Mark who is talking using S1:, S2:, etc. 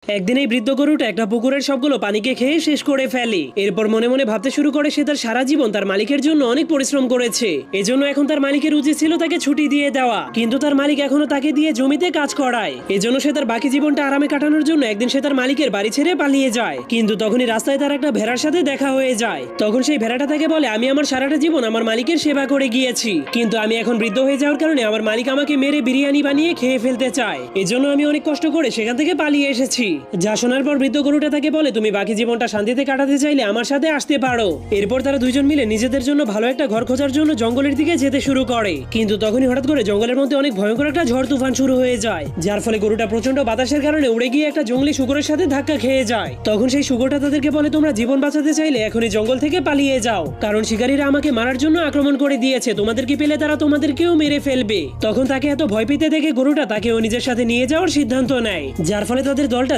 S1: একদিন এই বৃদ্ধ গরুটা একটা পুকুরের সবগুলো পানিকে খেয়ে শেষ করে ফেলে। এরপর মনে মনে ভাবতে শুরু করে সে তার সারা জীবন তার মালিকের জন্য অনেক পরিশ্রম করেছে, এজন্য এখন তার মালিকের উচিত ছিল তাকে ছুটি দিয়ে দেওয়া, কিন্তু তার মালিক এখনো তাকে দিয়ে জমিতে কাজ করায়। এজন্য সে তার বাকি জীবনটা আরামে কাটানোর জন্য একদিন সে তার মালিকের বাড়ি ছেড়ে পালিয়ে যায়। কিন্তু তখনই রাস্তায় তার একটা ভেড়ার সাথে দেখা হয়ে যায়। তখন সেই ভেড়াটা তাকে বলে, আমি আমার সারাটা জীবন আমার মালিকের সেবা করে গিয়েছি, কিন্তু আমি এখন বৃদ্ধ হয়ে যাওয়ার কারণে আমার মালিক আমাকে মেরে বিরিয়ানি বানিয়ে খেয়ে ফেলতে চায়, এজন্য আমি অনেক কষ্ট করে সেখান থেকে পালিয়ে এসেছি। যা শোনার পর বৃদ্ধ গরুটা তাকে বলে, তুমি বাকি জীবনটা শান্তিতে কাটাতে চাইলে আমার সাথে আসতে পারো। এরপর তারা দুইজন মিলে নিজেদের জন্য ভালো একটা ঘর খোঁজার জন্য জঙ্গলের দিকে যেতে শুরু করে। কিন্তু তখনই হঠাৎ করে জঙ্গলের মধ্যে অনেক ভয়ঙ্কর একটা ঝড় তুফান শুরু হয়ে যায়, যার ফলে গরুটা প্রচন্ড বাতাসের কারণে উড়ে গিয়ে একটা জঙ্গলি শুকরের সাথে ধাক্কা খেয়ে যায়। তখন সেই শুকরটা তাদেরকে বলে, তোমরা জীবন বাঁচাতে চাইলে এখনই জঙ্গল থেকে পালিয়ে যাও, কারণ শিকারীরা আমাকে মারার জন্য আক্রমণ করে দিয়েছে, তোমাদেরকে পেলে তারা তোমাদেরকেও মেরে ফেলবে। তখন তাকে এত ভয় পেতে দেখে গরুটা তাকেও নিজের সাথে নিয়ে যাওয়ার সিদ্ধান্ত নেয়, যার ফলে তাদের দলটা